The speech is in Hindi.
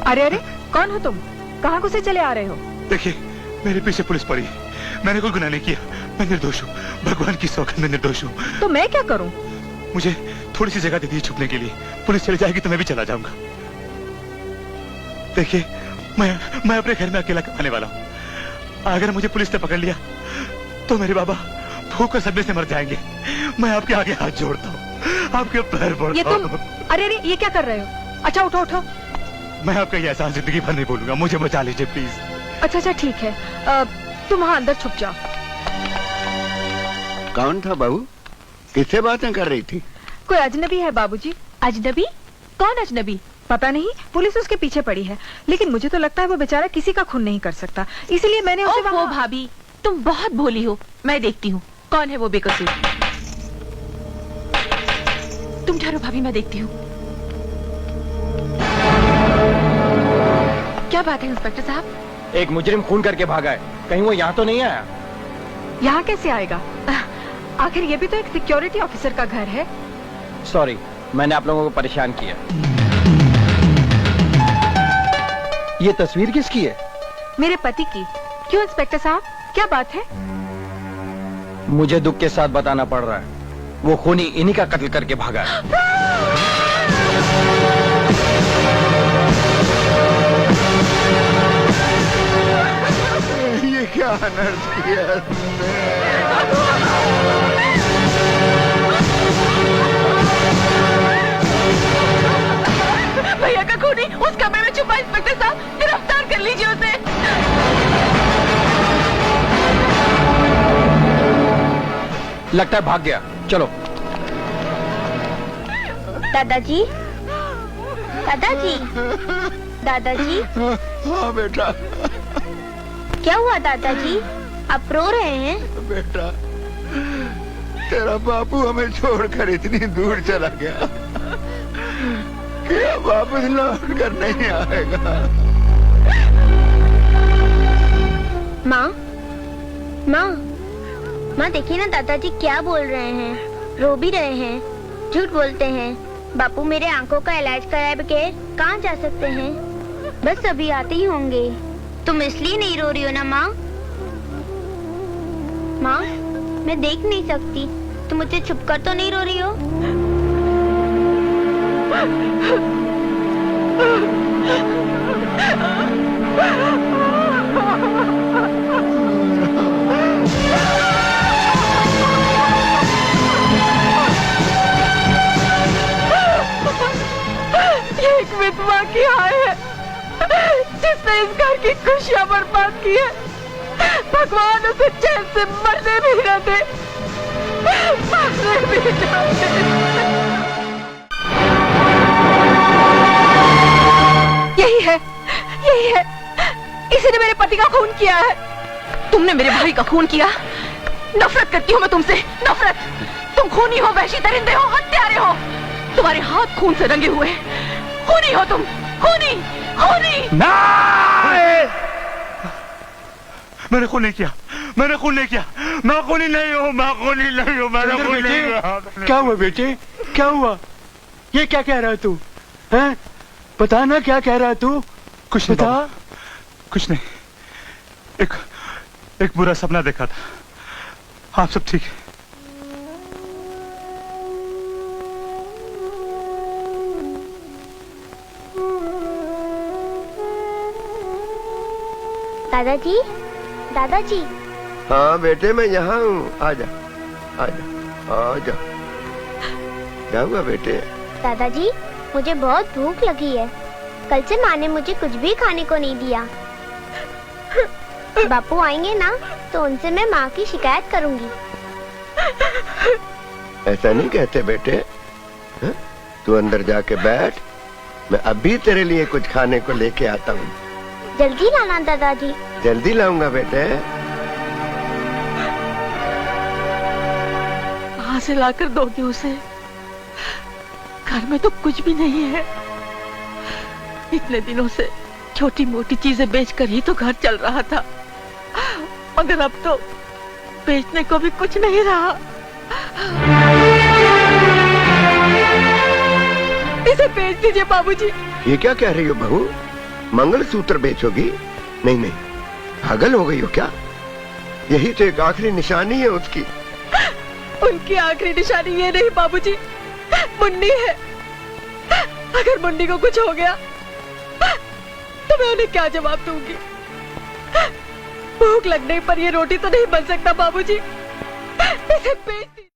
अरे अरे, कौन हो तुम? कहाँ को से चले आ रहे हो? देखिए, मेरे पीछे पुलिस पड़ी। मैंने कोई गुनाह नहीं किया, मैं निर्दोष हूँ। भगवान की सौगंध में निर्दोष हूँ। तो मैं क्या करूँ? मुझे थोड़ी सी जगह दे दी छुपने के लिए। पुलिस चली जाएगी तो मैं भी चला जाऊंगा। देखिए, मैं अपने घर में अकेला कमाने वाला हूँ। अगर मुझे पुलिस ने पकड़ लिया तो मेरे बाबा भूख और सदमे से मर जाएंगे। मैं आपके आगे हाथ जोड़ता हूँ, आपके पैर पड़ता हूँ। अरे अरे, ये क्या कर रहे हो? अच्छा उठो उठो। मैं आपका ये एहसास जिंदगी भर नहीं भूलूंगा। मुझे बचा लीजिए प्लीज। अच्छा अच्छा ठीक है, तुम वहाँ अंदर छुप जाओ। कौन था बहू? किससे बातें कर रही थी? कोई अजनबी है बाबूजी। अजनबी? कौन अजनबी? पता नहीं, पुलिस उसके पीछे पड़ी है, लेकिन मुझे तो लगता है वो बेचारा किसी का खून नहीं कर सकता, इसलिए मैंने उसे वो भाभी, तुम बहुत भोली हो। मैं देखती हूँ कौन है वो बेकसूर। तुम ठहरो भाभी, मैं देखती हूँ। क्या बात है इंस्पेक्टर साहब? एक मुजरिम खून करके भागा है, कहीं वो यहाँ तो नहीं आया? यहाँ कैसे आएगा? आखिर ये भी तो एक सिक्योरिटी ऑफिसर का घर है। सॉरी, मैंने आप लोगों को परेशान किया। ये तस्वीर किसकी है? मेरे पति की। क्यों इंस्पेक्टर साहब, क्या बात है? मुझे दुख के साथ बताना पड़ रहा है, वो खूनी इन्हीं का कत्ल करके भागा है। ये क्या अनर्थ किया तुमने? भैया का खूनी उस कमरे में छुपा। इंस्पेक्टर साहब, गिरफ्तार कर लीजिए उसे। लगता है भाग गया, चलो। दादाजी, दादाजी, दादाजी। हाँ बेटा। क्या हुआ दादाजी, आप रो रहे हैं? बेटा, तेरा बापू हमें छोड़कर इतनी दूर चला गया कि अब वापस लौट कर नहीं आएगा। माँ, माँ, माँ देखिए ना दादाजी क्या बोल रहे हैं, रो भी रहे हैं, झूठ बोलते हैं। बापू मेरे आंखों का इलाज कराए बगैर कहाँ जा सकते हैं? बस अभी आते ही होंगे। तुम इसलिए नहीं रो रही हो ना माँ? माँ, मैं देख नहीं सकती, तुम मुझे छुपकर तो नहीं रो रही हो? ये एक विधवा की हाय है जिसने इस घर की खुशियां बर्बाद की है। भगवान उसे चैन से मरने भी न दे, मरने भी न दे। यही है, यही है, इसी ने मेरे पति का खून किया है। तुमने मेरे भाई का खून किया? नफरत करती हूँ मैं तुमसे, नफरत। तुम खूनी हो, वहशी दरिंदे हो, हत्यारे हो। तुम्हारे हाथ खून से रंगे हुए। खूनी हो तुम, खूनी, खूनी। मैंने खून नहीं किया, मैंने खून नहीं किया, मैं खूनी नहीं हूँ, मैं खूनी नहीं हूँ, मैंने खून नहीं किया। क्या हुआ बेटे, क्या हुआ? ये क्या कह रहा है तू? हैं? बता ना क्या कह रहा है तू? कुछ नहीं बाबा, कुछ नहीं। एक बुरा सपना देखा था। आप सब ठीक है? दादाजी, दादाजी। हाँ बेटे, मैं यहाँ हूँ, आजा, आजा, आजा। क्या हुआ बेटे? दादाजी, मुझे बहुत भूख लगी है। कल से माँ ने मुझे कुछ भी खाने को नहीं दिया। बापू आएंगे ना तो उनसे मैं माँ की शिकायत करूंगी। ऐसा नहीं कहते बेटे। तू अंदर जाके बैठ, मैं अभी तेरे लिए कुछ खाने को लेके आता हूँ। जल्दी लाना दादाजी। जल्दी लाऊंगा बेटे। कहाँ से लाकर दोगे उसे? घर में तो कुछ भी नहीं है। इतने दिनों से छोटी मोटी चीजें बेचकर ही तो घर चल रहा था, मगर अब तो बेचने को भी कुछ नहीं रहा। इसे बेच दीजिए बाबूजी। ये क्या कह रही हो बहू? मंगलसूत्र बेचोगी? नहीं नहीं, पागल हो गई हो क्या? यही तो एक आखिरी निशानी है उसकी। उनकी आखिरी निशानी ये नहीं बाबूजी, मुन्नी है। अगर मुन्नी को कुछ हो गया तो मैं उन्हें क्या जवाब दूंगी? भूख लगने पर ये रोटी तो नहीं बन सकता बाबूजी, इसे बेच